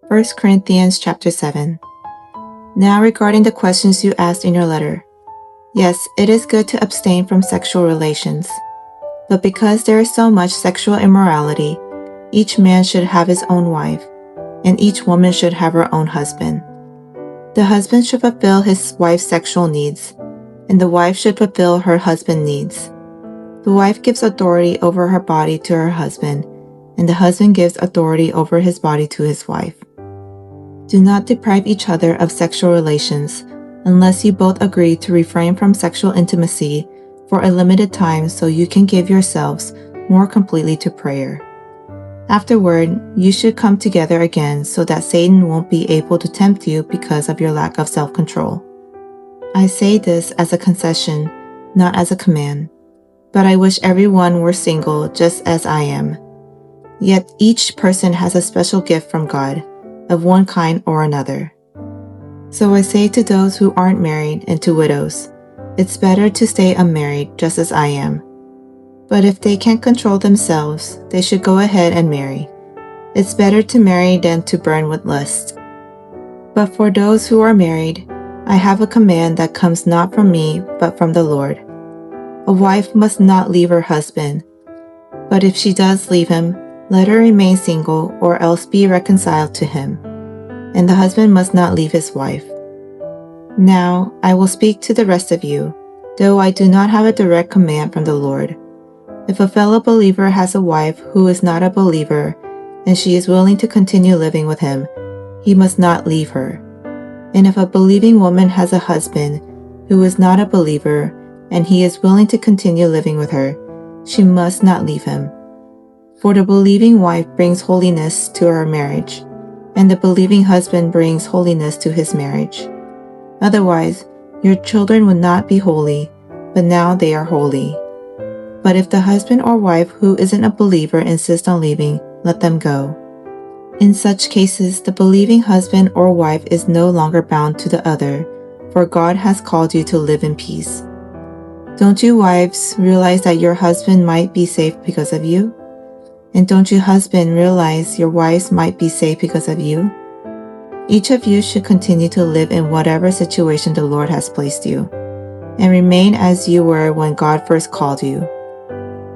1 Corinthians chapter 7. Now regarding the questions you asked in your letter. Yes, it is good to abstain from sexual relations. But because there is so much sexual immorality, each man should have his own wife, and each woman should have her own husband. The husband should fulfill his wife's sexual needs, and the wife should fulfill her husband's needs. The wife gives authority over her body to her husband, and the husband gives authority over his body to his wife. Do not deprive each other of sexual relations, unless you both agree to refrain from sexual intimacy for a limited time so you can give yourselves more completely to prayer. Afterward, you should come together again so that Satan won't be able to tempt you because of your lack of self-control. I say this as a concession, not as a command, but I wish everyone were single just as I am. Yet each person has a special gift from God, of one kind or another. So I say to those who aren't married and to widows, it's better to stay unmarried just as I am. But if they can't control themselves, they should go ahead and marry. It's better to marry than to burn with lust. But for those who are married, I have a command that comes not from me, but from the Lord. A wife must not leave her husband. But if she does leave him, let her remain single or else be reconciled to him. And the husband must not leave his wife. Now I will speak to the rest of you, though I do not have a direct command from the Lord. If a fellow believer has a wife who is not a believer, and she is willing to continue living with him, he must not leave her. And if a believing woman has a husband who is not a believer, and he is willing to continue living with her, she must not leave him. For the believing wife brings holiness to her marriage, and the believing husband brings holiness to his marriage. Otherwise, your children would not be holy, but now they are holy. But if the husband or wife who isn't a believer insists on leaving, let them go. In such cases, the believing husband or wife is no longer bound to the other, for God has called you to live in peace. Don't you wives realize that your husband might be saved because of you? And don't you husband realize your wives might be saved because of you? Each of you should continue to live in whatever situation the Lord has placed you, and remain as you were when God first called you.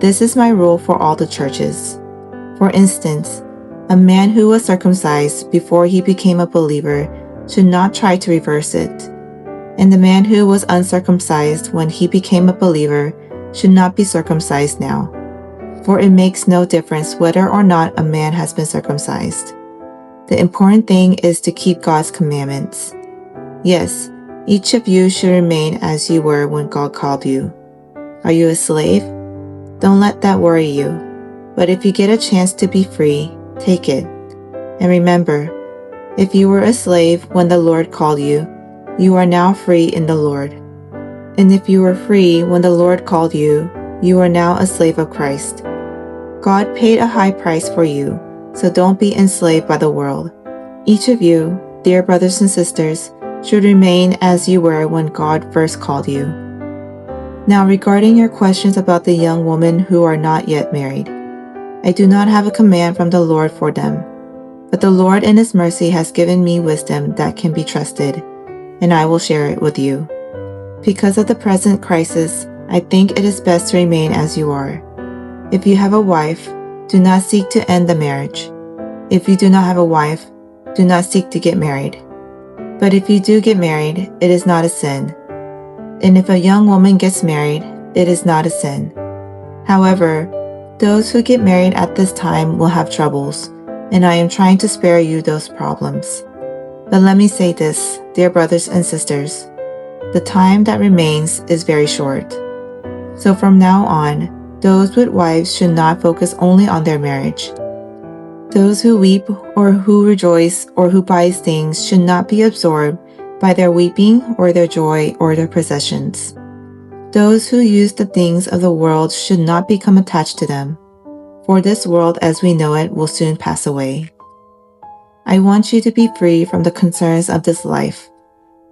This is my rule for all the churches. For instance, a man who was circumcised before he became a believer should not try to reverse it, and the man who was uncircumcised when he became a believer should not be circumcised now. For it makes no difference whether or not a man has been circumcised. The important thing is to keep God's commandments. Yes, each of you should remain as you were when God called you. Are you a slave? Don't let that worry you. But if you get a chance to be free, take it. And remember, if you were a slave when the Lord called you, you are now free in the Lord. And if you were free when the Lord called you, you are now a slave of Christ. God paid a high price for you, so don't be enslaved by the world. Each of you, dear brothers and sisters, should remain as you were when God first called you. Now regarding your questions about the young women who are not yet married, I do not have a command from the Lord for them, but the Lord in His mercy has given me wisdom that can be trusted, and I will share it with you. Because of the present crisis, I think it is best to remain as you are. If you have a wife, do not seek to end the marriage. If you do not have a wife, do not seek to get married. But if you do get married, it is not a sin. And if a young woman gets married, it is not a sin. However, those who get married at this time will have troubles, and I am trying to spare you those problems. But let me say this, dear brothers and sisters, the time that remains is very short. So from now on, those with wives should not focus only on their marriage. Those who weep or who rejoice or who buy things should not be absorbed by their weeping or their joy or their possessions. Those who use the things of the world should not become attached to them, for this world as we know it will soon pass away. I want you to be free from the concerns of this life.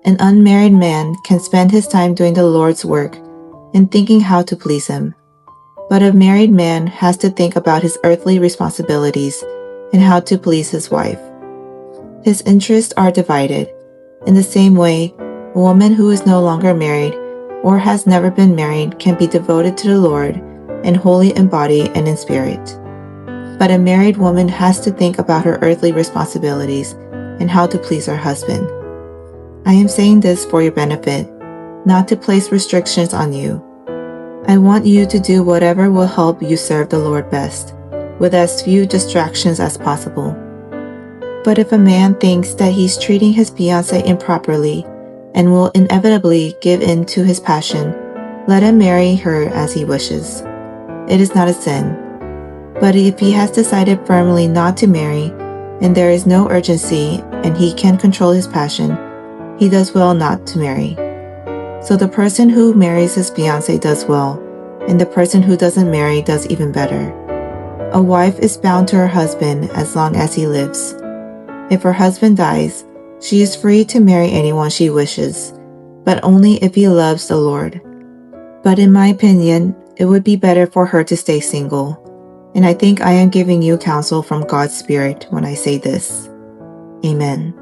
An unmarried man can spend his time doing the Lord's work and thinking how to please Him. But a married man has to think about his earthly responsibilities and how to please his wife. His interests are divided. In the same way, a woman who is no longer married or has never been married can be devoted to the Lord and holy in body and in spirit. But a married woman has to think about her earthly responsibilities and how to please her husband. I am saying this for your benefit, not to place restrictions on you. I want you to do whatever will help you serve the Lord best, with as few distractions as possible. But if a man thinks that he's treating his fiancée improperly and will inevitably give in to his passion, let him marry her as he wishes. It is not a sin. But if he has decided firmly not to marry, and there is no urgency and he can control his passion, he does well not to marry. So the person who marries his fiancée does well, and the person who doesn't marry does even better. A wife is bound to her husband as long as he lives. If her husband dies, she is free to marry anyone she wishes, but only if he loves the Lord. But in my opinion, it would be better for her to stay single, and I think I am giving you counsel from God's Spirit when I say this. Amen.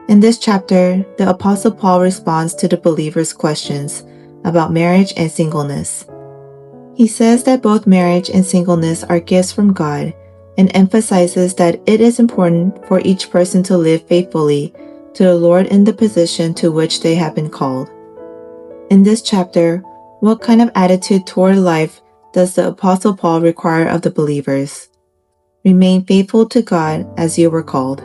In this chapter, the Apostle Paul responds to the believers' questions about marriage and singleness. He says that both marriage and singleness are gifts from God and emphasizes that it is important for each person to live faithfully to the Lord in the position to which they have been called. In this chapter, what kind of attitude toward life does the Apostle Paul require of the believers? Remain faithful to God as you were called.